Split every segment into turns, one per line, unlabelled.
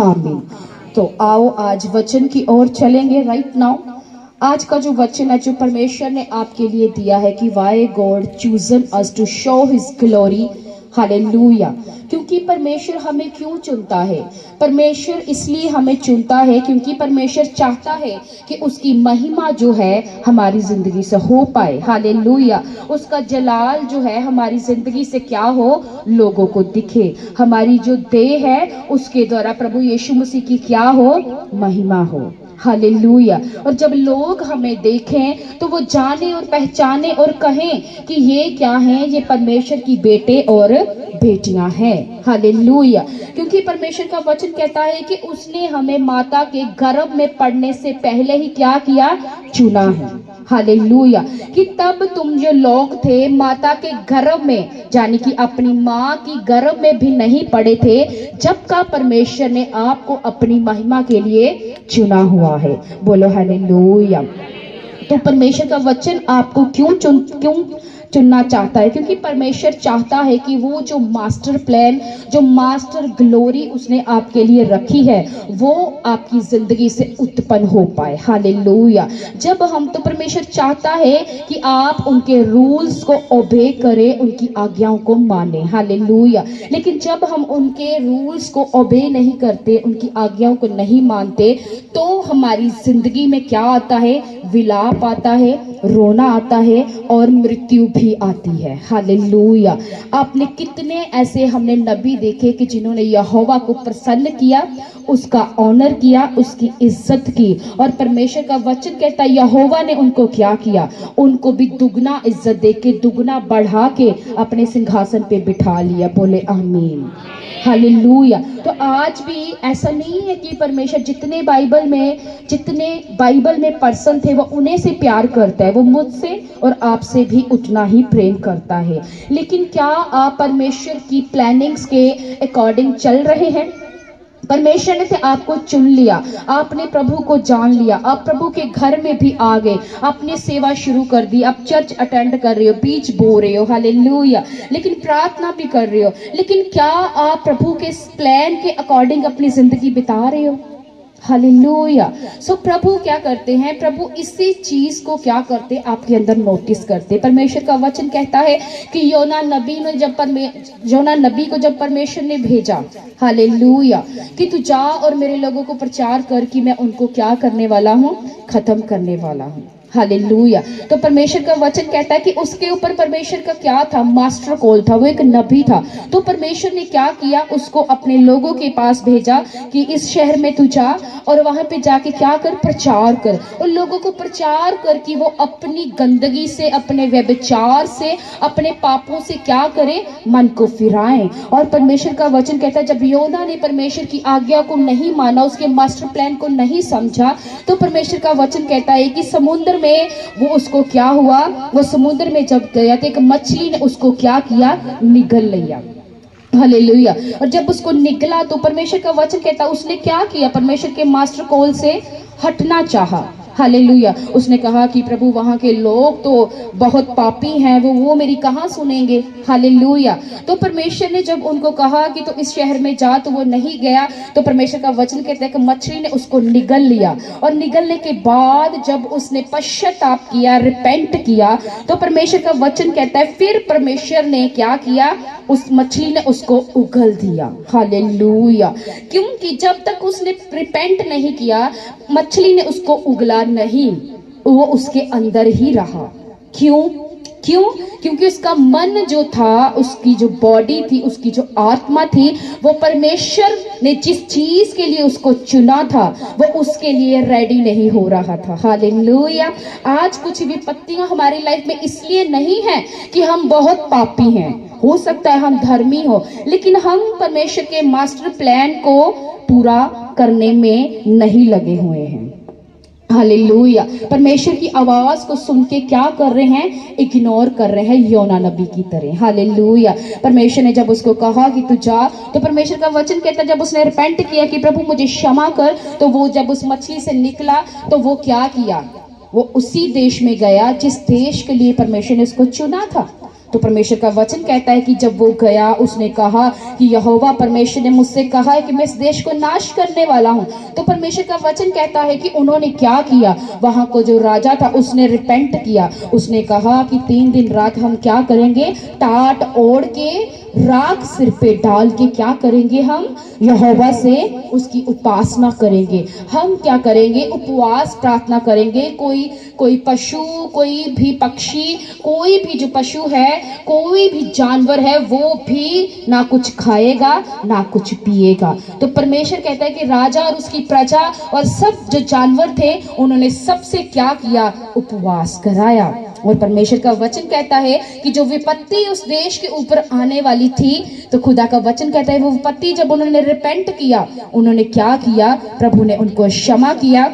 आमीन। तो आओ आज वचन की ओर चलेंगे राइट नाउ। आज का जो वचन है जो परमेश्वर ने आपके लिए दिया है कि why God chosen us to show his glory, hallelujah. क्योंकि परमेश्वर हमें क्यों चुनता है? परमेश्वर इसलिए हमें चुनता है क्योंकि परमेश्वर चाहता है कि उसकी महिमा जो है हमारी जिंदगी से हो पाए, हालेलुया। उसका जलाल जो है हमारी जिंदगी से क्या हो, लोगों को दिखे। हमारी जो देह है उसके द्वारा प्रभु यीशु मसीह की क्या हो, महिमा हो, हालेलुया। और जब लोग हमें देखें तो वो जाने और पहचाने और कहें कि ये क्या है, ये परमेश्वर की बेटे और बेटियां हैं, हालेलुया। क्योंकि परमेश्वर का वचन कहता है कि उसने हमें माता के गर्भ में पड़ने से पहले ही क्या किया, चुना है, हालेलुया। कि तब तुम जो लोग थे माता के गर्भ में, यानी कि अपनी माँ की गर्भ में भी नहीं पड़े थे, जब का परमेश्वर ने आपको अपनी महिमा के लिए चुना हुआ है। बोलो हालेलुया। तो परमेश्वर का वचन आपको क्यों चुनना चाहता है? क्योंकि परमेश्वर चाहता है कि वो जो मास्टर प्लान, जो मास्टर ग्लोरी उसने आपके लिए रखी है वो आपकी जिंदगी से उत्पन्न हो पाए, हालेलुया। जब हम तो परमेश्वर चाहता है कि आप उनके रूल्स को ओबे करें, उनकी आज्ञाओं को माने, हालेलुया। लेकिन जब हम उनके रूल्स को ओबे नहीं करते, उनकी आज्ञाओं को नहीं मानते, तो हमारी जिंदगी में क्या आता है, विलाप आता है, रोना आता है और मृत्यु भी आती है, हालेलुया। आपने कितने ऐसे हमने नबी देखे कि जिन्होंने यहोवा को प्रसन्न किया, उसका ऑनर किया, उसकी इज्जत की। और परमेश्वर का वचन कहता है यहोवा ने उनको क्या किया, उनको भी दुगना इज्जत देके, दुगना बढ़ा के अपने सिंहासन पे बिठा लिया। बोले आमीन, हालेलुया। तो आज भी ऐसा नहीं है कि परमेश्वर जितने बाइबल में पर्सन थे वो उन्हें से प्यार करता है, वो मुझसे और आपसे भी उतना ही प्रेम करता है। लेकिन क्या आप परमेश्वर की प्लानिंग्स के अकॉर्डिंग चल रहे हैं? परमेश्वर ने आपको चुन लिया, आपने प्रभु को जान लिया, आप प्रभु के घर में भी आ गए, आपने सेवा शुरू कर दी, आप चर्च अटेंड कर रहे हो, बीच बो रहे हो, हालेलुया, लेकिन प्रार्थना भी कर रहे हो। लेकिन क्या आप प्रभु के प्लान के अकॉर्डिंग अपनी जिंदगी बिता रहे हो? हालेलुया। सो प्रभु क्या करते हैं, प्रभु इसी चीज को क्या करते, आपके अंदर नोटिस करते। परमेश्वर का वचन कहता है कि योना नबी को जब परमेश्वर ने भेजा, हालेलुया, कि तू जा और मेरे लोगों को प्रचार कर कि मैं उनको क्या करने वाला हूँ, खत्म करने वाला हूँ, हालेलुया। तो परमेश्वर का वचन कहता है कि उसके ऊपर परमेश्वर का क्या था, मास्टर कॉल था, वो एक नबी था। तो परमेश्वर ने क्या किया, उसको अपने लोगों के पास भेजा कि इस शहर में तू जा और वहां पे जाके क्या कर, प्रचार कर, और लोगों को प्रचार कर कि वो अपनी गंदगी से, अपने व्यभिचार से, अपने पापों से क्या करे, मन को फिराएं। और परमेश्वर का वचन कहता है जब योना ने परमेश्वर की आज्ञा को नहीं माना, उसके मास्टर प्लान को नहीं समझा, तो परमेश्वर का वचन कहता है कि समुद्र में वो उसको क्या हुआ, वो समुद्र में जब गया तो एक मछली ने उसको क्या किया, निगल लिया, हालेलुया। और जब उसको निगला तो परमेश्वर का वचन कहता उसने क्या किया, परमेश्वर के मास्टर कॉल से हटना चाहा, हालेलुया। उसने कहा कि प्रभु वहां के लोग तो बहुत पापी हैं, वो मेरी कहाँ सुनेंगे, हालेलुया। तो परमेश्वर ने जब उनको कहा कि तो इस शहर में जा, तो वो नहीं गया। तो परमेश्वर का वचन कहता है कि मछली ने उसको निगल लिया, और निगलने के बाद जब उसने पश्चाताप किया, रिपेंट किया, तो परमेश्वर का वचन कहता है फिर परमेश्वर ने क्या किया, उस मछली ने उसको उगल दिया, हालेलुया। क्योंकि जब तक उसने रिपेंट नहीं किया, मछली ने उसको उगला नहीं, वो उसके अंदर ही रहा। क्यों? क्योंकि उसका मन जो था, उसकी जो बॉडी थी, उसकी जो आत्मा थी, वो परमेश्वर ने जिस चीज के लिए उसको चुना था वो उसके लिए रेडी नहीं हो रहा था, हालेलुया। आज कुछ विपत्तियां हमारी लाइफ में इसलिए नहीं है कि हम बहुत पापी हैं, हो सकता है हम धर्मी हो, लेकिन हम परमेश्वर के मास्टर प्लान को पूरा करने में नहीं लगे हुए हैं, हालेलुया। परमेश्वर की आवाज को सुन के क्या कर रहे हैं, इग्नोर कर रहे हैं, योना नबी की तरह, हालेलुया। परमेश्वर ने जब उसको कहा कि तू जा, तो परमेश्वर का वचन कहता है जब उसने रिपेंट किया कि प्रभु मुझे क्षमा कर, तो वो जब उस मछली से निकला तो वो क्या किया, वो उसी देश में गया जिस देश के लिए परमेश्वर ने उसको चुना था, तो परमेश्वर का वचन कहता है कि जब वो गया, उसने कहा कि यहोवा परमेश्वर ने मुझसे कहा है कि मैं इस देश को नाश करने वाला हूँ। तो परमेश्वर का वचन कहता है कि उन्होंने क्या किया, वहां को जो राजा था उसने रिपेंट किया। उसने कहा कि 3 दिन रात हम क्या करेंगे, टाट ओढ़ के राख सिर पे डाल के क्या करेंगे, हम यहोवा से उसकी उपासना करेंगे। हम क्या करेंगे, उपवास प्रार्थना करेंगे। कोई पशु, कोई भी पक्षी, कोई भी जो पशु है, कोई भी जानवर है, वो भी ना कुछ खाएगा ना कुछ पिएगा। तो परमेश्वर कहता है कि राजा और उसकी प्रजा और सब जो जानवर थे, उन्होंने सबसे क्या किया, उपवास कराया। और परमेश्वर का वचन कहता है कि जो विपत्ति उस देश के ऊपर आने वाली थी, तो खुदा का वचन कहता है वो विपत्ति जब उन्होंने रिपेंट किया, उन्होंने क्या किया, प्रभु ने उनको क्षमा किया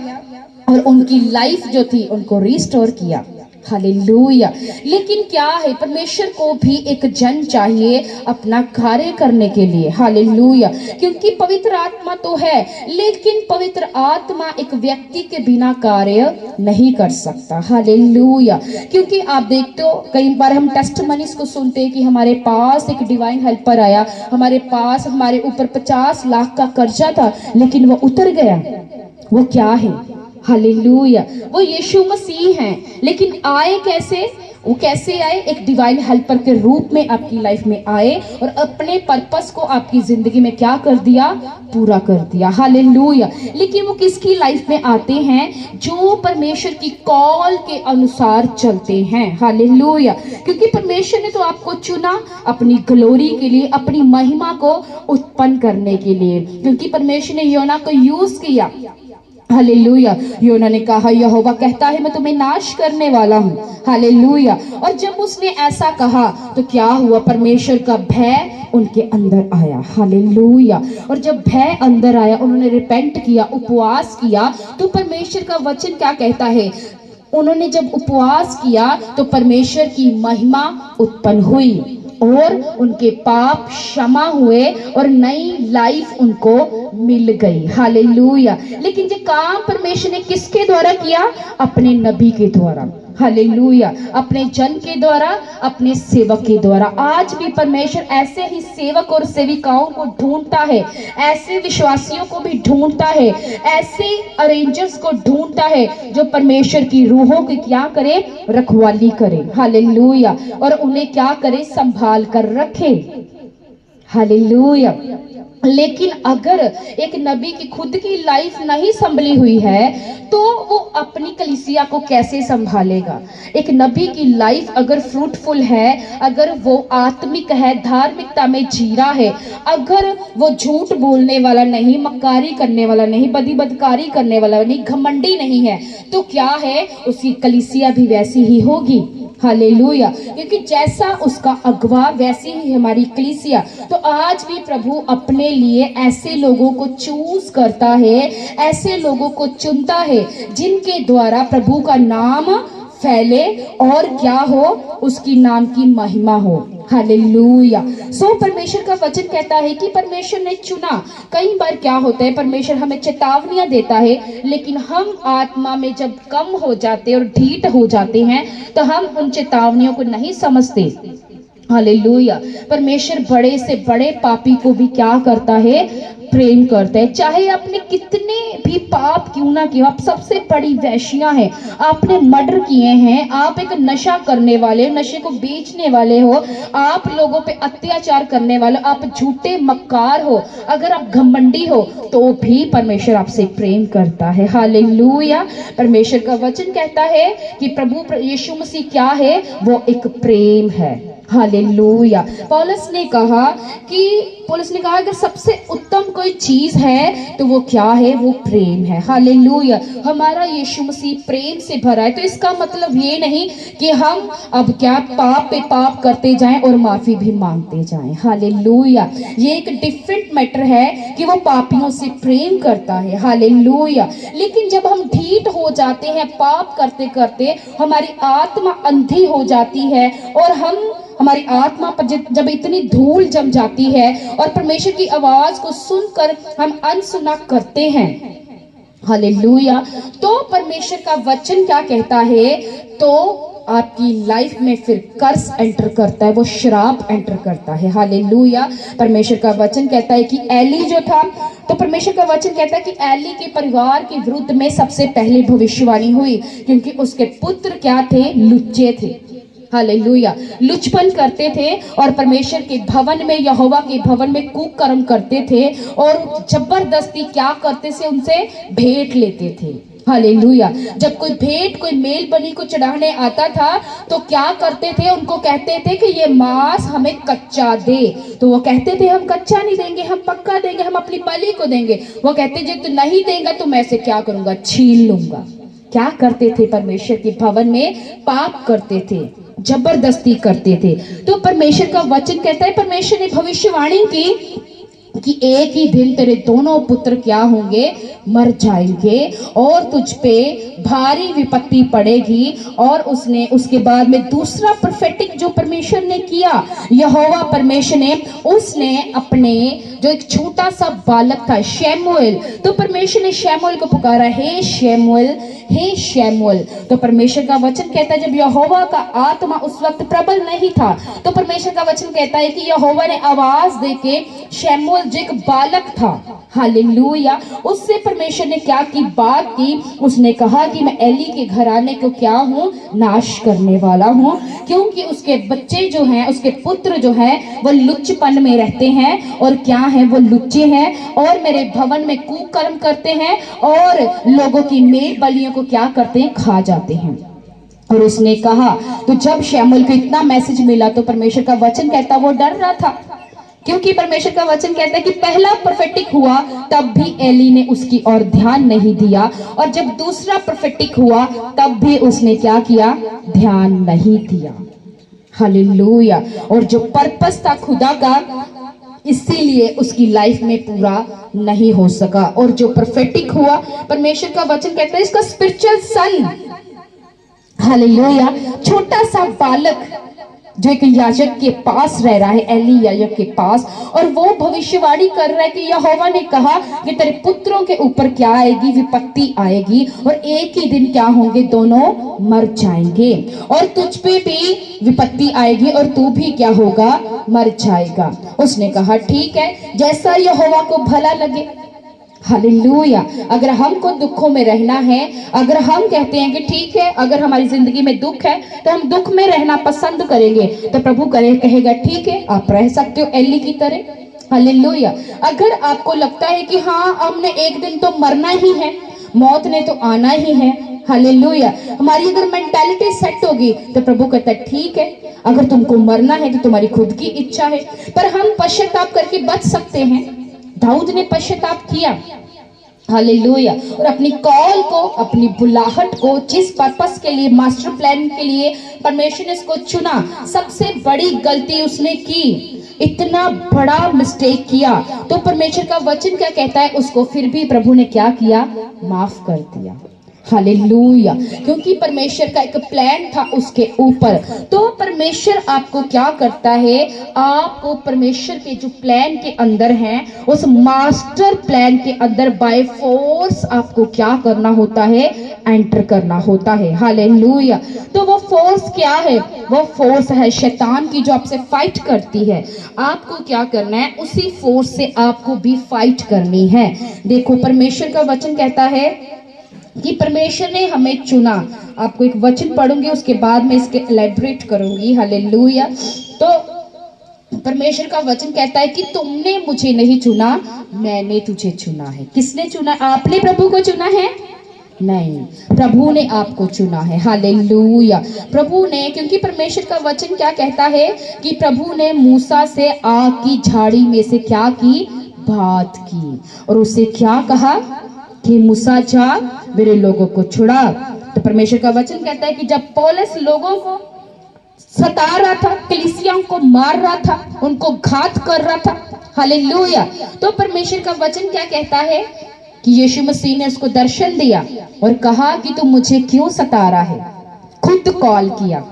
और उनकी लाइफ जो थी उनको रिस्टोर किया। हालेलुया। लेकिन क्या है, परमेश्वर को भी एक जन चाहिए अपना कार्य करने के लिए। हालेलुया। क्योंकि पवित्र आत्मा तो है, लेकिन पवित्र आत्मा एक व्यक्ति के बिना कार्य नहीं कर सकता। हालेलुया। क्योंकि आप देखते हो कई बार हम टेस्टमनीज को सुनते हैं कि हमारे पास एक डिवाइन हेल्पर आया, हमारे पास हमारे ऊपर 50 लाख का कर्जा था, लेकिन वो उतर गया। वो क्या है, हालेलुया, वो यीशु मसीह हैं। लेकिन आए कैसे, वो कैसे आए, एक डिवाइन हेल्पर के रूप में आपकी लाइफ में आए और अपने पर्पस को आपकी जिंदगी में क्या कर दिया, पूरा कर दिया। हालेलुया। लेकिन वो किसकी लाइफ में आते हैं, जो परमेश्वर की कॉल के अनुसार चलते हैं। हालेलुया। क्योंकि परमेश्वर ने तो आपको चुना अपनी ग्लोरी के लिए, अपनी महिमा को उत्पन्न करने के लिए। क्योंकि परमेश्वर ने योना को यूज किया। हालेलुया। योना ने कहा यहोवा कहता है मैं तुम्हें नाश करने वाला हूँ। हालेलुया। और जब उसने ऐसा कहा तो क्या हुआ, परमेश्वर का भय उनके अंदर आया। हालेलुया। और जब भय अंदर आया, उन्होंने रिपेंट किया, उपवास किया, तो परमेश्वर का वचन क्या कहता है, उन्होंने जब उपवास किया तो परमेश्वर की महिमा उत्पन्न हुई और उनके पाप क्षमा हुए और नई लाइफ उनको मिल गई। हालेलुया। लेकिन ये काम परमेश्वर ने किसके द्वारा किया, अपने नबी के द्वारा। हालेलुया। अपने जन के द्वारा, अपने सेवक के द्वारा। आज भी परमेश्वर ऐसे ही सेवक और सेविकाओं को ढूंढता है, ऐसे विश्वासियों को भी ढूंढता है, ऐसे अरेंजर्स को ढूंढता है जो परमेश्वर की रूहों की क्या करे, रखवाली करे। हालेलुया। और उन्हें क्या करे, संभाल कर रखे। हालेलुया। लेकिन अगर एक नबी की खुद की लाइफ नहीं संभली हुई है तो वो अपनी कलीसिया को कैसे संभालेगा। एक नबी की लाइफ अगर फ्रूटफुल है, अगर वो आत्मिक है, धार्मिकता में जी रहा है, अगर वो झूठ बोलने वाला नहीं, मक्कारी करने वाला नहीं, बदकारी करने वाला नहीं, घमंडी नहीं है, तो क्या है, उसकी कलीसिया भी वैसी ही होगी। हालेलुया। क्योंकि जैसा उसका अगवा वैसी ही हमारी कलीसिया। तो आज भी प्रभु अपने लिए ऐसे लोगों को चूज करता है, ऐसे लोगों को चुनता है जिनके द्वारा प्रभु का नाम फैले और क्या हो, उसकी नाम की महिमा हो। हालेलुया। सो परमेश्वर का वचन कहता है कि परमेश्वर ने चुना। कई बार क्या होता है, परमेश्वर हमें चेतावनियां देता है, लेकिन हम आत्मा में जब कम हो जाते और ढीठ हो जाते हैं तो हम उन चेतावनियों को नहीं समझते। हालेलुया। परमेश्वर बड़े से बड़े पापी को भी क्या करता है, प्रेम करता है। चाहे आपने कितने भी पाप क्यों ना किए, आप सबसे बड़ी वैश्या हैं, आपने मर्डर किए हैं, आप एक नशा करने वाले, नशे को बेचने वाले हो, आप लोगों पे अत्याचार करने वाले, आप झूठे मक्कार हो, अगर आप घमंडी हो, तो भी परमेश्वर आपसे प्रेम करता है। हालेलुया। परमेश्वर का वचन कहता है कि प्रभु यीशु मसीह क्या है, वो एक प्रेम है। हालेलुया। पौलुस ने कहा अगर सबसे उत्तम कोई चीज है तो वो क्या है, वो प्रेम है। हालेलुया। हमारा यीशु मसीह प्रेम से भरा है। तो इसका मतलब ये नहीं कि हम अब क्या पाप पे पाप करते जाएं और माफी भी मांगते जाएं। हालेलुया। ये एक डिफरेंट मैटर है कि वो पापियों से प्रेम करता है। हालेलुया। लेकिन जब हम ढीठ हो जाते हैं पाप करते करते, हमारी आत्मा अंधी हो जाती है और हमारी आत्मा पर जब इतनी धूल जम जाती है और परमेश्वर की आवाज को सुनकर हम अनसुना करते हैं। हालेलुया। तो परमेश्वर का वचन क्या कहता है, तो आपकी लाइफ में फिर कर्स एंटर करता है, वो श्राप एंटर करता है। हालेलुया। परमेश्वर का वचन कहता है कि एली जो था, तो परमेश्वर का वचन कहता है कि एली के परिवार के विरुद्ध में सबसे पहले भविष्यवाणी हुई, क्योंकि उसके पुत्र क्या थे? लुच्चे थे। हालेलुया। लुचपन करते थे और परमेश्वर के भवन में, यहोवा के भवन में कुकर्म करते थे और जबरदस्ती क्या करते थे? उनसे भेंट लेते थे। हालेलुया। जब कोई भेंट, कोई मेल बलि को चढ़ाने आता था तो क्या करते थे? उनको कहते थे कि ये मांस हमें कच्चा दे। तो वो कहते थे हम कच्चा नहीं देंगे, हम पक्का देंगे, हम अपनी बलि को देंगे। वो कहते जब तू नहीं देगा तो मैं से क्या करूंगा? छीन लूंगा। क्या करते थे? परमेश्वर के भवन में पाप करते थे, जबरदस्ती करते थे। तो परमेश्वर का वचन कहता है, परमेश्वर ने भविष्यवाणी की कि एक ही दिन तेरे दोनों पुत्र क्या होंगे? मर जाएंगे और तुझ पे भारी विपत्ति पड़ेगी। और उसके बाद में दूसरा प्रोफेटिक जो परमेश्वर ने किया, यहोवा परमेश्वर ने, उसने अपने जो एक छोटा सा बालक था शमूएल, तो परमेश्वर ने शमूएल को पुकारा, हे शमूएल, हे शमूएल। तो परमेश्वर का वचन कहता है जब यहोवा का आत्मा उस वक्त प्रबल नहीं था, तो परमेश्वर का वचन कहता है कि यहोवा ने आवाज देके, शमूएल जो एक बालक था, हालेलुया, उससे परमेश्वर ने क्या की? बात की। उसने कहा कि मैं एली के घराने को क्या हूं? नाश करने वाला हूं, क्योंकि उसके बच्चे जो हैं, उसके पुत्र जो हैं, वो लुच्चपन में रहते हैं और क्या है? वो लुच्चे हैं और मेरे भवन में कुकर्म करते हैं और लोगों की मेल बलियों को क्या करते हैं? खा जाते हैं। और उसने कहा, तो जब शमूएल को इतना मैसेज मिला तो परमेश्वर का वचन कहता वो डर रहा था, क्योंकि परमेश्वर का वचन कहता है कि पहला प्रोफेटिक हुआ तब भी एली ने उसकी ओर ध्यान नहीं दिया, और जब दूसरा प्रोफेटिक हुआ तब भी उसने क्या किया? ध्यान नहीं दिया। हालेलुया। और जो पर्पस था खुदा का, इसीलिए उसकी लाइफ में पूरा नहीं हो सका। और जो प्रोफेटिक हुआ, परमेश्वर का वचन कहता है इसका स्पिरिचुअल सन, हालेलुया, छोटा सा बालक जो एक याजक के पास रह रहा है, एली याजक के पास, और वो भविष्यवाणी कर रहा है कि यहोवा ने कहा कि तेरे पुत्रों के ऊपर क्या आएगी? विपत्ति आएगी और एक ही दिन क्या होंगे? दोनों मर जाएंगे और तुझ पे भी विपत्ति आएगी और तू भी क्या होगा? मर जाएगा। उसने कहा ठीक है, जैसा यहोवा को भला लगे। हालेलुया। अगर हमको दुखों में रहना है, अगर हम कहते हैं कि ठीक है, अगर हमारी जिंदगी में दुख है तो हम दुख में रहना पसंद करेंगे, तो प्रभु कहेगा ठीक है, आप रह सकते हो एली की तरह। हालेलुया। अगर आपको लगता है कि हाँ हमने एक दिन तो मरना ही है, मौत ने तो आना ही है, हालेलुया, हमारी अगर मेंटालिटी सेट होगी तो प्रभु कहता है ठीक है, अगर तुमको मरना है तो तुम्हारी खुद की इच्छा है, पर हम पश्चाताप करके बच सकते हैं। दाऊद ने पश्चाताप किया, हालेलुया, और अपनी कॉल को, अपनी बुलाहट को, जिस पर्पस के लिए, मास्टर प्लान के लिए परमेश्वर ने इसको चुना, सबसे बड़ी गलती उसने की, इतना बड़ा मिस्टेक किया, तो परमेश्वर का वचन क्या कहता है? उसको फिर भी प्रभु ने क्या किया? माफ कर दिया। हालेलुया। क्योंकि परमेश्वर का एक प्लान था उसके ऊपर। तो परमेश्वर आपको क्या करता है? आपको परमेश्वर के जो प्लान के अंदर है, उस मास्टर प्लान के अंदर बाय फोर्स आपको क्या करना होता है? एंटर करना होता है। हालेलुया। तो वो फोर्स क्या है? वो फोर्स है शैतान की, जो आपसे फाइट करती है। आपको क्या करना है? उसी फोर्स से आपको भी फाइट करनी है। देखो परमेश्वर का वचन कहता है कि परमेश्वर ने हमें चुना। आपको एक वचन पढ़ूंगी, उसके बाद में इसके एलैबोरेट करूंगी। हालेलुया। तो परमेश्वर का वचन कहता है कि तुमने मुझे नहीं चुना, मैंने तुझे चुना है। किसने चुना? आपने प्रभु को चुना है? नहीं, प्रभु ने आपको चुना है। हालेलुया। प्रभु ने, क्योंकि परमेश्वर का वचन क्या कहता है कि प्रभु ने मूसा से आग की झाड़ी में से क्या की? बात की, और उसे क्या कहा कि मूसा जा मेरे लोगों को छुड़ा। तो परमेश्वर का वचन कहता है कि जब पौलुस लोगों को सता रहा था, कलीसियाओं को मार रहा था, उनको घात कर रहा था, हालेलुया, तो परमेश्वर का वचन क्या कहता है कि यीशु मसीह ने उसको दर्शन दिया और कहा कि तुम मुझे क्यों सता रहा है? खुद कॉल किया।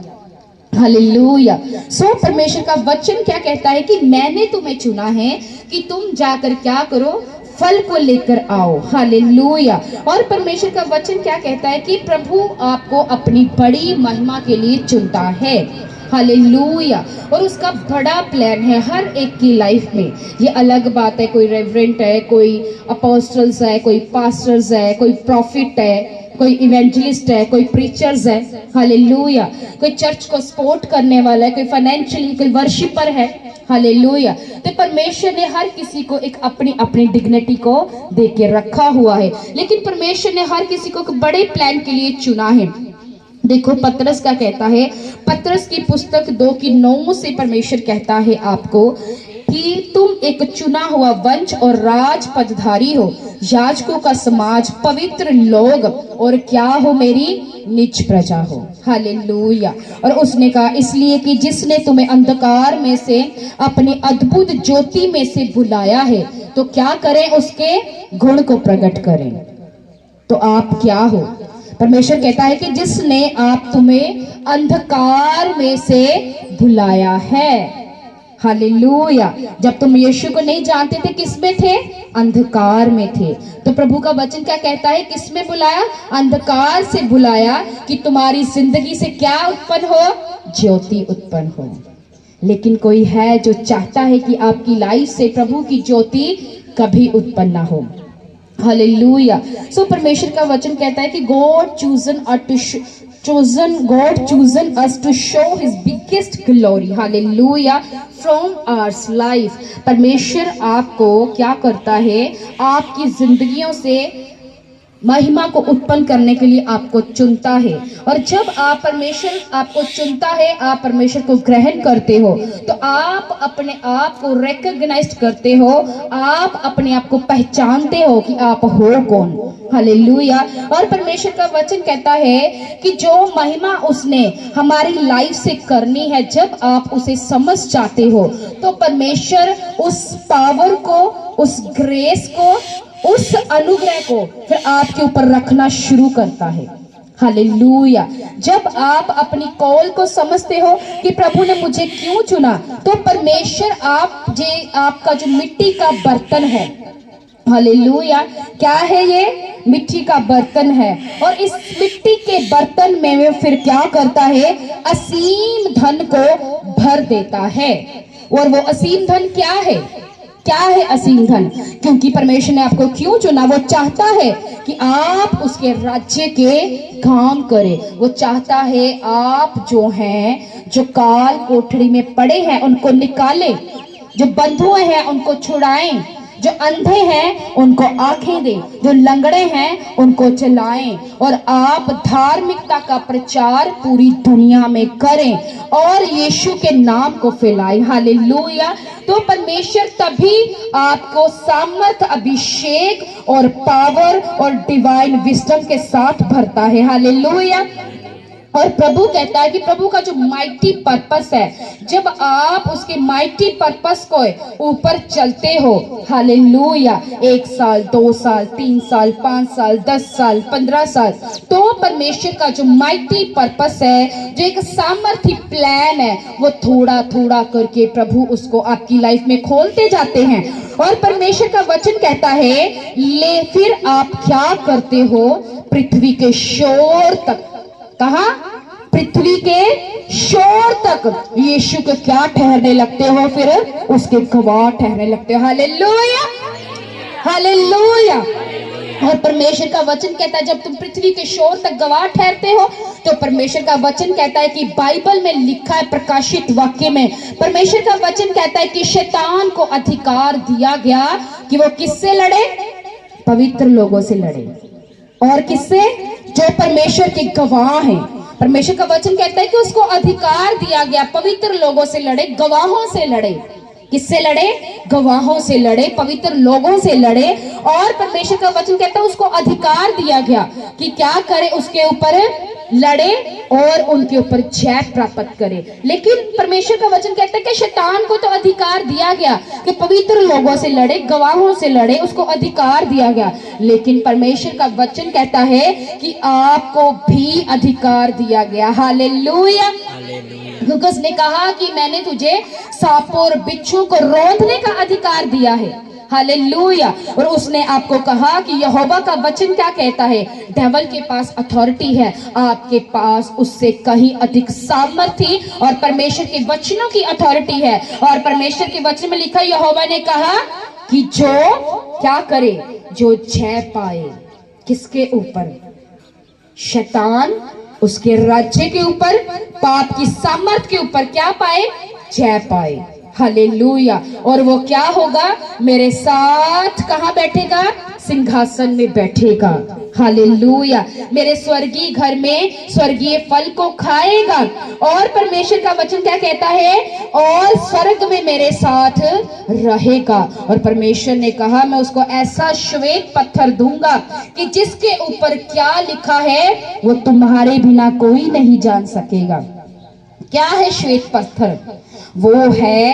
हालेलुया। सो परमेश्वर का वचन क्या कहता है कि मैंने तुम्हें चुना है कि तुम जाकर क्या करो? फल को लेकर आओ। हालेलुया। और परमेश्वर का वचन क्या कहता है कि प्रभु आपको अपनी बड़ी महिमा के लिए चुनता है। हालेलुया। और उसका बड़ा प्लान है हर एक की लाइफ में। ये अलग बात है, कोई रेवरेंट है, कोई अपोस्टल्स है, कोई पास्टर्स है, कोई प्रॉफिट है, कोई इवेंजलिस्ट है, कोई प्रीचर्स है। हालेलुया। कोई चर्च को सपोर्ट करने वाला है, कोई फाइनेंशियली, कोई वर्शिपर है। हालेलुया। तो परमेश्वर ने हर किसी को एक अपनी अपनी डिग्निटी को दे के रखा हुआ है, लेकिन परमेश्वर ने हर किसी को एक बड़े प्लान के लिए चुना है। देखो पतरस क्या कहता है, पतरस की पुस्तक 2:9 से परमेश्वर कहता है आपको कि तुम एक चुना हुआ वंश और राज पदधारी हो, याजकों का समाज, पवित्र लोग, और क्या हो, मेरी निज प्रजा हो। हालेलुया। और उसने कहा इसलिए कि जिसने तुम्हें अंधकार में से अपनी अद्भुत ज्योति में से बुलाया है, तो क्या करें, उसके गुण को प्रकट करें। तो आप क्या हो? परमेश्वर कहता है कि जिसने आप तुम्हें अंधकार में से बुलाया है। हालेलुया। जब तुम यीशु को नहीं जानते थे, किस में थे? अंधकार में थे। तो प्रभु का वचन क्या कहता है, किसमें बुलाया? अंधकार से बुलाया, कि तुम्हारी जिंदगी से क्या उत्पन्न हो? ज्योति उत्पन्न हो। लेकिन कोई है जो चाहता है कि आपकी लाइफ से प्रभु की ज्योति कभी उत्पन्न ना हो। हालेलुया। सो परमेश्वर का वचन कहता है कि God chosen us to show His biggest glory. Hallelujah. From our life, परमेश्वर आपको क्या करता है, आपकी जिंदगियों से महिमा को उत्पन्न करने के लिए आपको चुनता है। और जब आप परमेश्वर आपको चुनता है, आप परमेश्वर को ग्रहण करते हो, तो आप अपने आप को रिकॉग्नाइज करते हो, आप अपने आप को पहचानते हो कि आप हो कौन। हालेलुया। और परमेश्वर का वचन कहता है कि जो महिमा उसने हमारी लाइफ से करनी है, जब आप उसे समझ जाते हो, तो परमेश्वर उस पावर को, उस ग्रेस को, उस अनुग्रह को फिर आपके ऊपर रखना शुरू करता है। हालेलुया। जब आप अपनी कॉल को समझते हो कि प्रभु ने मुझे क्यों चुना, तो परमेश्वर आपका जो मिट्टी का बर्तन है, हालेलुया, क्या है ये? मिट्टी का बर्तन है। और इस मिट्टी के बर्तन में फिर क्या करता है? असीम धन को भर देता है। और वो असीम धन क्या है? क्या है असीम धन? क्योंकि परमेश्वर ने आपको क्यों चुना? वो चाहता है कि आप उसके राज्य के काम करें। वो चाहता है आप जो हैं, जो काल कोठरी में पड़े हैं, उनको निकालें, जो बंधुए हैं उनको छुड़ाएं, जो अंधे हैं उनको आंखें दें, जो लंगड़े हैं उनको चलाएं, और आप धार्मिकता का प्रचार पूरी दुनिया में करें और यीशु के नाम को फैलाएं। हालेलुया। तो परमेश्वर तभी आपको सामर्थ, अभिषेक और पावर और डिवाइन विजडम के साथ भरता है। हालेलुया। और प्रभु कहता है कि प्रभु का जो माइटी पर्पस है, जब आप उसके माइटी पर्पस को ऊपर चलते हो, हालेलुया, 1 साल, 2 साल, 3 साल, 5 साल, 10 साल, 15 साल, तो परमेश्वर का जो माइटी पर्पस है, जो एक सामर्थ्य प्लान है, वो थोड़ा थोड़ा करके प्रभु उसको आपकी लाइफ में खोलते जाते हैं। और परमेश्वर का वचन कहता है, ले फिर आप क्या करते हो? पृथ्वी के शोर तक, कहा? पृथ्वी के शोर तक यीशु को क्या ठहरने लगते हो? फिर उसके गवाह ठहरने लगते हो। हालेलुया। हालेलुया। और परमेश्वर का वचन कहता है, जब तुम पृथ्वी के शोर तक गवाह ठहरते हो, तो परमेश्वर का वचन कहता है कि बाइबल में लिखा है, प्रकाशित वाक्य में परमेश्वर का वचन कहता है कि शैतान को अधिकार दिया गया कि वो किससे लड़े? पवित्र लोगों से लड़े। और किससे? जो परमेश्वर के गवाह हैं। परमेश्वर का वचन कहता है कि उसको अधिकार दिया गया पवित्र लोगों से लड़े, गवाहों से लड़े। किससे लड़े? गवाहों से लड़े, पवित्र लोगों से लड़े। और परमेश्वर का वचन कहता है उसको अधिकार दिया गया कि क्या करे? उसके ऊपर लड़े और उनके ऊपर जय प्राप्त करे। लेकिन परमेश्वर का वचन कहता है कि शैतान को तो अधिकार दिया गया कि पवित्र लोगों से लड़े, गवाहों से लड़े, उसको अधिकार दिया गया। लेकिन परमेश्वर का वचन कहता है कि आपको भी अधिकार दिया गया। हालेलुया। क्योंकि उसने कहा कि मैंने तुझे सांपों और बिच्छू को रोंदने का अधिकार दिया है। हालेलुया। और उसने आपको कहा कि यहोवा का वचन क्या कहता है, डेविल के पास अथॉरिटी है, आपके पास उससे कहीं अधिक सामर्थ्य और परमेश्वर के वचनों की अथॉरिटी है। और परमेश्वर के वचन में लिखा, यहोवा ने कहा कि जो क्या करे, जो जय पाए, किसके ऊपर, शैतान, उसके राज्य के ऊपर, पाप की सामर्थ के ऊपर क्या पाए, जय पाए। हालेलुया। और वो क्या होगा, मेरे साथ कहां बैठेगा, सिंहासन में बैठेगा। हालेलुया। मेरे स्वर्गीय घर में स्वर्गीय फल को खाएगा। और परमेश्वर का वचन क्या कहता है, और स्वर्ग में मेरे साथ रहेगा। और परमेश्वर ने कहा, मैं उसको ऐसा श्वेत पत्थर दूंगा कि जिसके ऊपर क्या लिखा है वो तुम्हारे बिना कोई नहीं जान सकेगा। क्या है श्वेत पत्थर, वो है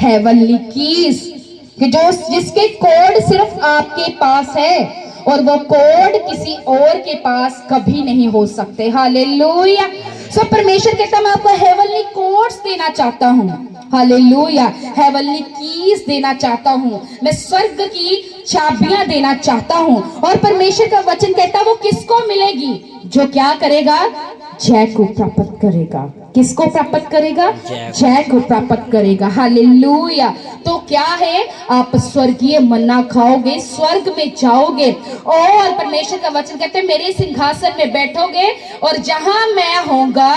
हेवनली कीज, कि जो जिसके कोड सिर्फ आपके पास है और वो कोड किसी और के पास कभी नहीं हो सकते। हालेलुया। सो परमेश्वर कहता, मैं आपको हेवनली कोड्स देना चाहता हूँ। हालेलुया। हेवनली कीज देना चाहता हूँ, मैं स्वर्ग की चाबियां देना चाहता हूँ। और परमेश्वर का वचन कहता, वो किसको मिलेगी, जो क्या करेगा, जय को प्राप्त करेगा। किसको प्राप्त करेगा, जय को प्राप्त करेगा। हालेलुया। तो क्या है, आप स्वर्गीय मन्ना खाओगे, स्वर्ग में जाओगे। और परमेश्वर का वचन कहते हैं, मेरे सिंहासन में बैठोगे और जहां मैं होऊंगा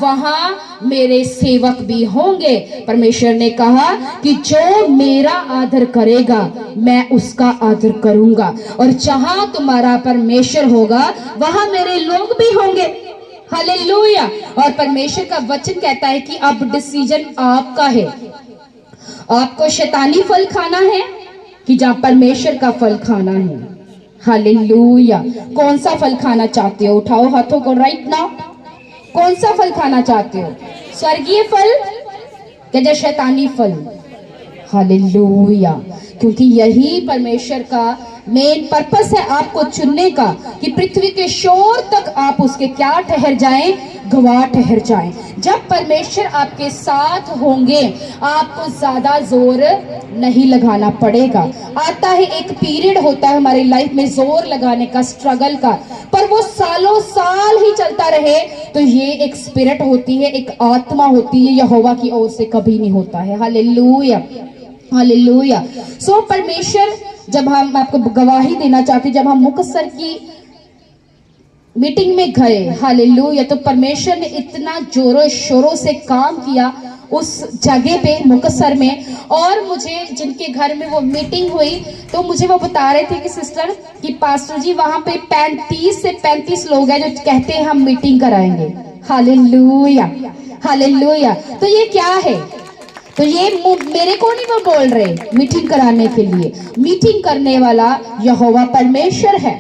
वहां मेरे सेवक भी होंगे। परमेश्वर ने कहा कि जो मेरा आदर करेगा मैं उसका आदर करूंगा, और जहां तुम्हारा परमेश्वर होगा वहां मेरे लोग भी होंगे। हालेलुया। और परमेश्वर का वचन कहता है कि अब डिसीजन आपका है, आपको शैतानी फल खाना है कि जहां परमेश्वर का फल खाना है। हालेलुया। कौन सा फल खाना चाहते हो, उठाओ हाथों को राइट नाउ। कौन सा फल खाना चाहते हो, स्वर्गीय फल या शैतानी फल। हालेलुया। क्योंकि यही परमेश्वर का मेन पर्पस है आपको चुनने का, कि पृथ्वी के शोर तक आप उसके क्या ठहर जाएं, गवाह ठहर जाएं। जब परमेश्वर आपके साथ होंगे आपको ज्यादा जोर नहीं लगाना पड़ेगा। आता है एक पीरियड होता है हमारी लाइफ में जोर लगाने का, स्ट्रगल का, पर वो सालों साल ही चलता रहे तो ये एक स्पिरिट होती है, एक आत्मा होती है, यहोवा की ओर से कभी नहीं होता है। हालेलुया। हालेलुया। सो परमेश्वर, जब हम आपको गवाही देना चाहते, जब हम मुकस्सर की मीटिंग में गए, हालेलुया, तो परमेश्वर ने इतना जोरों शोरों से काम किया उस जगह पे मुकस्सर में। और मुझे जिनके घर में वो मीटिंग हुई तो मुझे वो बता रहे थे कि सिस्टर, कि पास्टर जी वहां पे 35 से 35 लोग हैं जो कहते हैं हम मीटिंग कराएंगे। हालेलुया। हालेलुया। तो ये क्या है, तो ये मेरे को नहीं वो बोल रहे मीटिंग कराने के लिए, मीटिंग करने वाला यहोवा परमेश्वर है।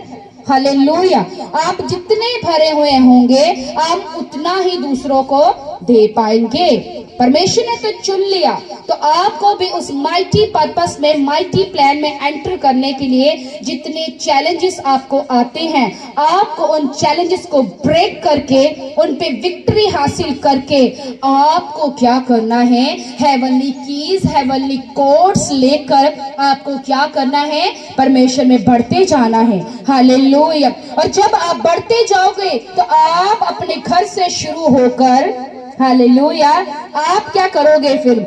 हालेलुया। आप जितने भरे हुए होंगे आप उतना ही दूसरों को दे पाएंगे। परमेश्वर ने तो चुन लिया, तो आपको भी उस माइटी पर्पस में, माइटी प्लान में एंटर करने के लिए जितने चैलेंजेस आपको आते हैं, आपको उन चैलेंजेस को ब्रेक करके उन पे विक्ट्री हासिल करके आपको क्या करना है, हेवनली कीज, हेवनली कोड्स लेकर आपको क्या करना है, परमेश्वर में बढ़ते जाना है। हालेलुया। और जब आप बढ़ते जाओगे तो आप अपने घर से शुरू होकर, हालेलुया, आप क्या करोगे फिर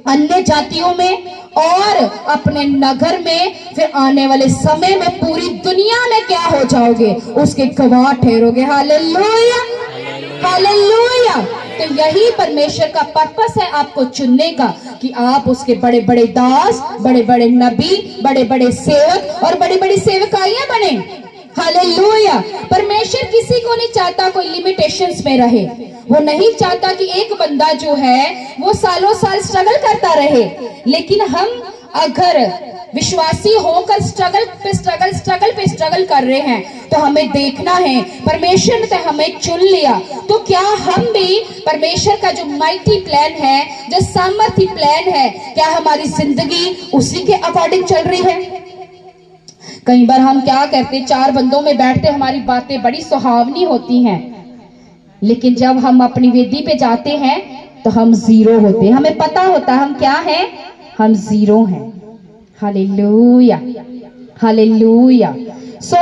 अन्य जातियों में और अपने नगर में, फिर आने वाले समय में पूरी दुनिया में क्या हो जाओगे, उसके गवाह ठहरोगे। हालेलुया। हालेलुया। तो यही परमेश्वर का पर्पस है आपको चुनने का, कि आप उसके बड़े बड़े दास, बड़े बड़े नबी, बड़े बड़े सेवक और बड़ी बड़ी सेवकाइयां बने। हालेलुया। परमेश्वर किसी को नहीं चाहता कोई लिमिटेशंस में रहे। वो नहीं चाहता कि एक बंदा जो है वो सालों साल स्ट्रगल करता रहे, लेकिन हम अगर विश्वासी होकर स्ट्रगल पे स्ट्रगल कर रहे हैं तो हमें देखना है, परमेश्वर ने तो हमें चुन लिया, तो क्या हम भी परमेश्वर का जो माइटी प्लान है, जो सामर्थ्य प्लान है, क्या हमारी जिंदगी उसी के अकॉर्डिंग चल रही है? कई बार हम क्या करते, चार बंदों में बैठते, हमारी बातें बड़ी सुहावनी होती हैं, लेकिन जब हम अपनी वेदी पे जाते हैं तो हम जीरो होते हैं। हमें पता होता है हम क्या हैं, हम जीरो हैं। Hallelujah, hallelujah. सो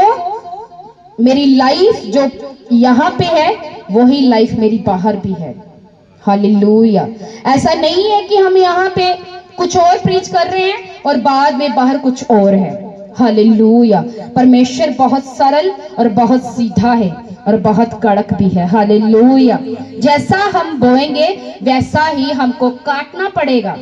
मेरी लाइफ जो यहाँ पे है वही लाइफ मेरी बाहर भी है। हालेलुया। ऐसा नहीं है कि हम यहाँ पे कुछ और प्रीच कर रहे हैं और बाद में बाहर कुछ और है। हालेलुया। परमेश्वर बहुत सरल और बहुत सीधा है और बहुत कड़क भी है। हालेलुया। जैसा हम बोएंगे वैसा ही हमको काटना पड़ेगा।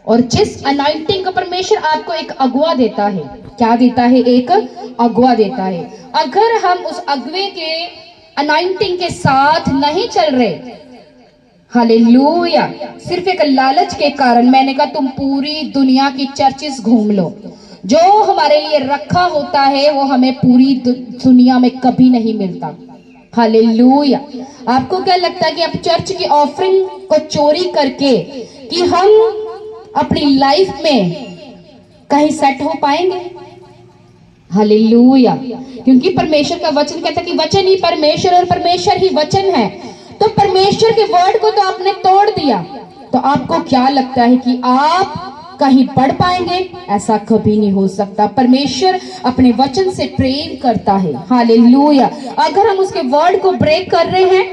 और जिस अनाइंटिंग का परमेश्वर आपको एक अगुआ देता है, क्या देता है? एक अगुआ देता है। अगर हम उस अगुए के अनाइंटिंग के साथ नहीं चल रहे, हालेलुया, सिर्फ एक लालच के कारण, मैंने कहा तुम पूरी दुनिया की चर्चेस घूम लो, जो हमारे लिए रखा होता है वो हमें पूरी दुनिया में कभी नहीं मिलता। हालेलुया। आपको क्या लगता है कि आप चर्च की ऑफरिंग को चोरी करके कि हम अपनी लाइफ में कहीं सेट हो पाएंगे? हालेलुया। क्योंकि परमेश्वर का वचन कहता है कि वचन ही परमेश्वर और परमेश्वर ही वचन है। तो परमेश्वर के वर्ड को तो आपने तोड़ दिया, तो आपको क्या लगता है कि आप कहीं बढ़ पाएंगे? ऐसा कभी नहीं हो सकता। परमेश्वर अपने वचन से प्रेम करता है। हालेलुया। अगर हम उसके वर्ड को ब्रेक कर रहे हैं,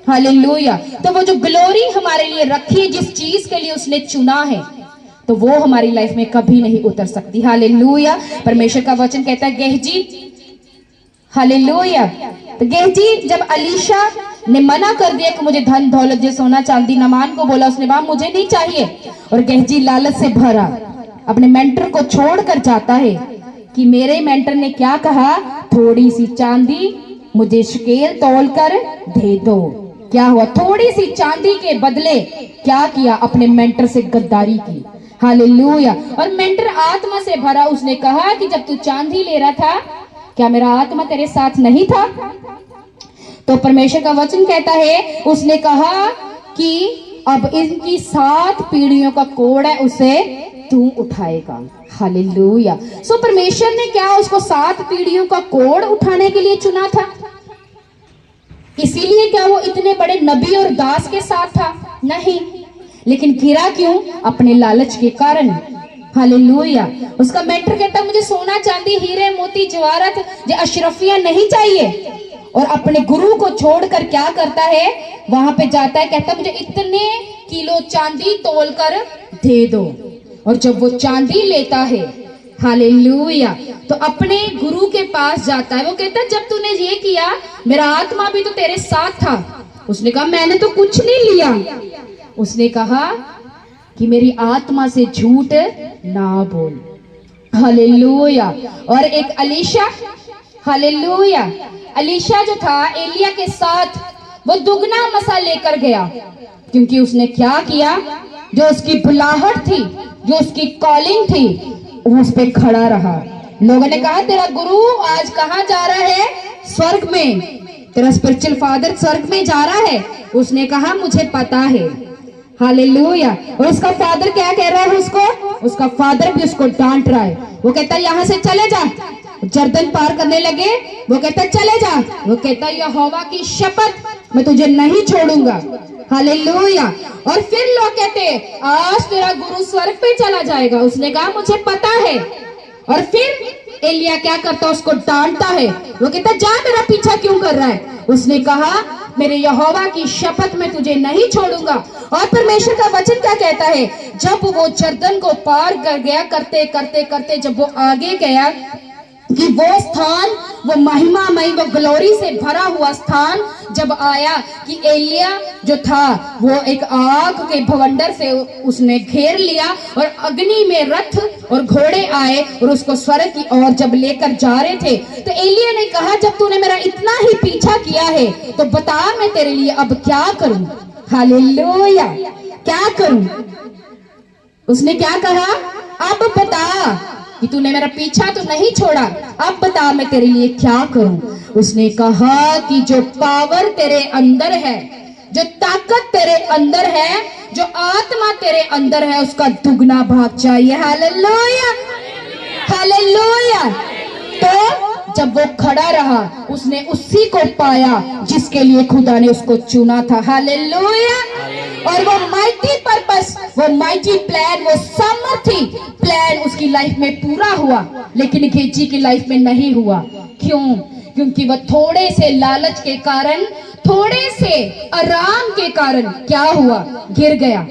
हालेलुया, तो वो जो ग्लोरी हमारे लिए रखी है, जिस चीज के लिए उसने चुना है, तो वो हमारी लाइफ में कभी नहीं उतर सकती। हालेलुया। परमेश्वर का वचन कहता है गेहजी, हालेलुया, तो गेहजी जब अलीशा ने मना कर दिया कि मुझे धन दौलत जो सोना चांदी, नमान को बोला उसने, वहां मुझे नहीं चाहिए, और गेहजी लालच से भरा अपने मेंटर को छोड़कर जाता है कि मेरे मेंटर ने क्या कहा, थोड़ी सी चांदी मुझे शकेल तौल कर दे दो। क्या हुआ? थोड़ी सी चांदी के बदले क्या किया? अपने मेंटर से गद्दारी की। हालेलुया। और मेंटर आत्मा से भरा, उसने कहा कि जब तू चांदी ले रहा था, क्या मेरा आत्मा तेरे साथ नहीं था? तो परमेश्वर का वचन कहता है, उसने कहा कि अब इनकी 7 पीढ़ियों का कोड़ है, उसे तू उठाएगा। हालेलुया। सो परमेश्वर ने क्या उसको 7 पीढ़ियों का कोड़ उठाने के लिए चुना था? इसीलिए क्या वो इतने बड़े नबी और दास के साथ था? नहीं। लेकिन गिरा क्यों? अपने लालच के कारण। हालेलुया। उसका मेंटर कहता मुझे सोना चांदी हीरे मोती जवाहरत जो अशरफियां नहीं चाहिए, और अपने गुरु को छोड़कर क्या करता है? वहां पे जाता है, कहता मुझे इतने किलो चांदी तोल कर दे दो। और जब वो चांदी लेता है, हालेलुया, तो अपने गुरु के पास जाता है। वो कहता है जब तूने ये किया, मेरा आत्मा भी तो तेरे साथ था। उसने कहा मैंने तो कुछ नहीं लिया। उसने कहा कि मेरी आत्मा से झूठ ना बोल। हालेलुया। और एक अलीशा, हालेलुया, अलीशा जो था एलिया के साथ, वो दुगना मसा लेकर गया, क्योंकि उसने क्या किया? जो उसकी बुलाहट थी, जो उसकी कॉलिंग थी, उस पे खड़ा रहा। लोगों ने कहा तेरा गुरु आज कहाँ जा रहा है? स्वर्ग में। तेरा स्पिरिचुअल फादर स्वर्ग में जा रहा है। उसने कहा मुझे पता है। हालेलुया। और उसका फादर क्या कह रहा है उसको? उसका फादर भी उसको डांट रहा है। वो कहता है यहाँ से चले जा। जर्दन पार करने लगे, वो कहता है चले जा। वो कहता है यहोवा की शपथ मैं तुझे नहीं छोड़ूंगा। हालेलुया। और फिर लोग कहते आज तेरा गुरु स्वर्ग पे चला जाएगा। उसने कहा मुझे पता है। और फिर एलिया क्या करता? उसको डांटता है। वो कहता जा मेरा पीछा क्यों कर रहा है? उसने कहा मेरे यहोवा की शपथ मैं तुझे नहीं छोड़ूंगा। और परमेश्वर का वचन क्या कहता है? जब वो जर्दन को पार कर गया, करते करते करते जब वो आगे गया, कि वो स्थान, वो महिमामय, वो ग्लोरी से भरा हुआ स्थान जब आया, कि एलिया जो था वो एक आग के भवंडर से उसने घेर लिया, और अग्नि में रथ और घोड़े आए और उसको स्वर्ग की ओर जब लेकर जा रहे थे, तो एलिया ने कहा जब तूने मेरा इतना ही पीछा किया है तो बता मैं तेरे लिए अब क्या करूं? हालेलुया। क्या करूं? उसने क्या कहा? अब बता कि तूने मेरा पीछा तो नहीं छोड़ा, अब बता मैं तेरे लिए क्या करूं? उसने कहा कि जो पावर तेरे अंदर है, जो ताकत तेरे अंदर है, जो आत्मा तेरे अंदर है, उसका दुगना भाग चाहिए। Hallelujah, hallelujah. तो जब वो खड़ा रहा, उसने उसी को पाया जिसके लिए खुदा ने उसको चुना था। हालेलुया। और वो माइटी पर्पस, वो माइटी प्लान, वो सामर्थी प्लान उसकी लाइफ में पूरा हुआ, लेकिन गेजी की लाइफ में नहीं हुआ। क्यों? क्योंकि वह थोड़े से लालच के कारण, थोड़े से आराम के कारण क्या हुआ? गिर गया।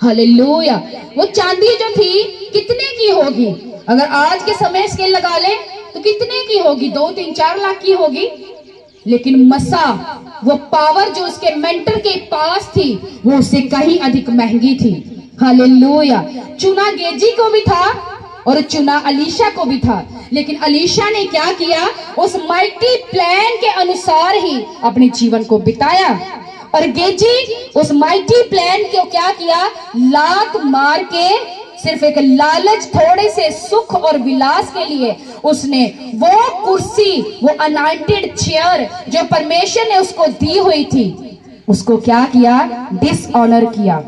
हालेलुया। वो चांदी जो थी कितने की होगी? अगर आज के समय स्केल लगा ले तो कितने की होगी? 2, 3, 4 लाख की होगी। लेकिन मसा, वो पावर जो उसके मेंटर के पास थी, वो उससे कहीं अधिक महंगी थी। हालेलुया। चुना गेजी को भी था और चुना अलीशा को भी था, लेकिन अलीशा ने क्या किया? उस माइटी प्लान के अनुसार ही अपने जीवन को बिताया, और गेजी उस माइटी प्लान को क्या किया? लात मार के सिर्फ एक लालच, थोड़े से सुख और विलास के लिए उसने वो कुर्सी, वो अनॉइंटेड चेयर जो परमेश्वर ने उसको दी हुई थी, उसको क्या किया? डिसऑनर किया,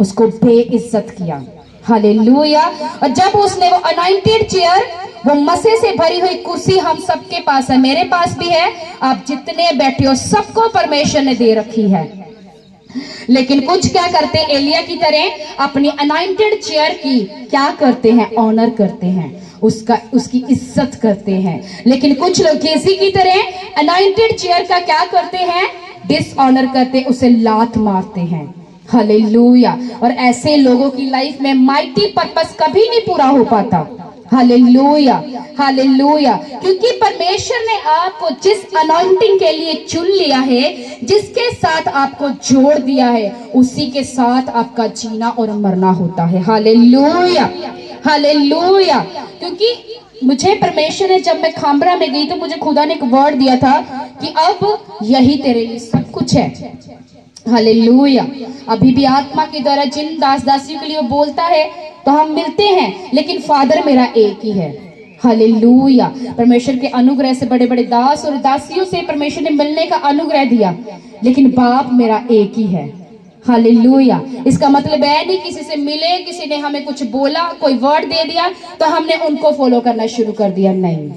उसको बेइज्जत किया। हालेलुया। और जब उसने वो अनॉइंटेड चेयर, वो मसे से भरी हुई कुर्सी हम सबके पास है, मेरे पास भी है, आप जितने बैठे हो सबको परमेश्वर ने दे रखी है, लेकिन कुछ क्या करते? एलिया की तरह अपनी अनॉइंटेड चेयर की क्या करते हैं? ऑनर करते हैं, उसकी इज्जत करते हैं। लेकिन कुछ लोग गेजी की तरह अनॉइंटेड चेयर का क्या करते हैं? डिसऑनर करते, उसे लात मारते हैं। हालेलुया। और ऐसे लोगों की लाइफ में माइटी पर्पस कभी नहीं पूरा हो पाता। Hallelujah, hallelujah. क्योंकि परमेश्वर ने आपको जिस अनॉइंटिंग के लिए चुन लिया है, जिसके साथ आपको जोड़ दिया है, उसी के साथ आपका जीना और मरना होता है। Hallelujah, hallelujah. क्योंकि मुझे परमेश्वर ने, जब मैं खामरा में गई तो मुझे खुदा ने एक वर्ड दिया था कि अब यही तेरे लिए सब कुछ है। हालेलुया। अभी भी आत्मा के द्वारा जिन दास दासियों के लिए वो बोलता है तो हम मिलते हैं, लेकिन फादर मेरा एक ही है। हालेलुया। परमेश्वर के अनुग्रह से बड़े बड़े दास और दासियों से परमेश्वर ने मिलने का अनुग्रह दिया, लेकिन बाप मेरा एक ही है। हालेलुया। इसका मतलब है नहीं किसी से मिले, किसी ने हमें कुछ बोला, कोई वर्ड दे दिया तो हमने उनको फॉलो करना शुरू कर दिया। नहीं,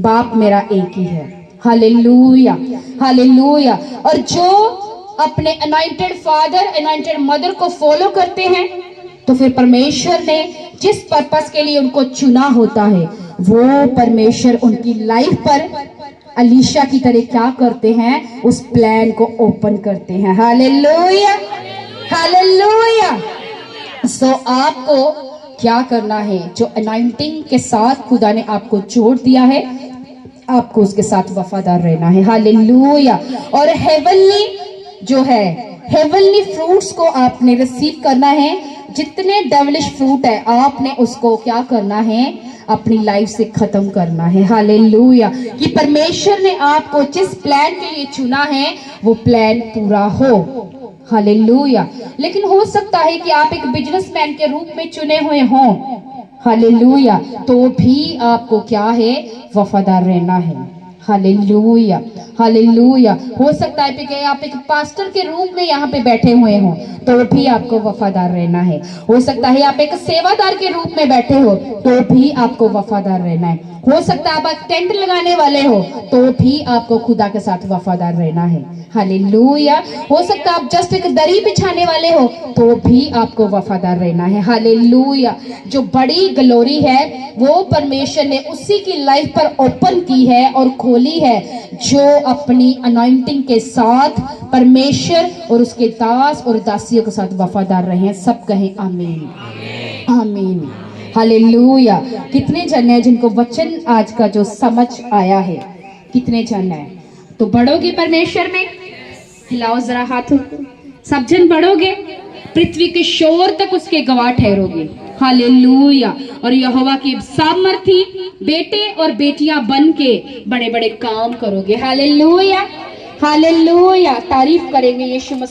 बाप मेरा एक ही है। Hallelujah, hallelujah. और जो अपने अनॉइंटेड फादर, अनॉइंटेड मदर को फॉलो करते हैं, तो फिर परमेश्वर ने जिस पर्पस के लिए उनको चुना होता है, वो परमेश्वर उनकी लाइफ पर अलीशा की तरह क्या करते हैं? उस प्लान को ओपन करते हैं। Hallelujah, hallelujah. सो आपको क्या करना है? जो अनॉइंटिंग के साथ खुदा ने आपको जोड़ दिया है, आपको उसके साथ वफादार रहना है। हालेलुया। और हेवनली जो है, हेवनली फ्रूट्स को आपने रिसीव करना है। जितने डेविलिश फ्रूट है, आपने उसको क्या करना है? अपनी लाइफ से खत्म करना है। हालेलुया। कि परमेश्वर ने आपको जिस प्लान के लिए चुना है, वो प्लान पूरा हो। हालेलुया। लेकिन हो सकता है कि आप एक बिजनेसमैन के रूप में चुने हुए हों, हालेलुया, तो भी आपको क्या है? वफादार रहना है। Hallelujah, hallelujah. हो सकता है कि आप एक पास्टर के रूप में यहाँ पे बैठे हुए हो, तो भी आपको वफादार रहना है। हो सकता है आप एक सेवादार के रूप में बैठे हो, तो भी आपको वफादार रहना है। हो सकता है आप टेंट लगाने वाले हो, तो भी आपको खुदा के साथ वफादार रहना है। हालेलुया। हो सकता है आप जस्ट एक दरी बिछाने वाले हो, तो भी आपको वफादार रहना है। हालेलुया। जो बड़ी ग्लोरी है वो परमेश्वर ने उसी की लाइफ पर ओपन की है और खोली है, जो अपनी अनॉइंटिंग के साथ परमेश्वर और उसके दास और दासियों के साथ वफादार रहे। सब कहें आमीन, आमीन, हालेलुया। कितने जन है जिनको वचन आज का जो समझ आया है? कितने जन है? तो बढ़ोगे परमेश्वर में? हिलाओ जरा हाथों। सब जन बढ़ोगे, पृथ्वी के शोर तक उसके गवाह ठहरोगे। हालेलुया। और यहोवा की सामर्थी बेटे और बेटियां बन के बड़े बड़े काम करोगे। Hallelujah, hallelujah. तारीफ करेंगे यीशु मसीह।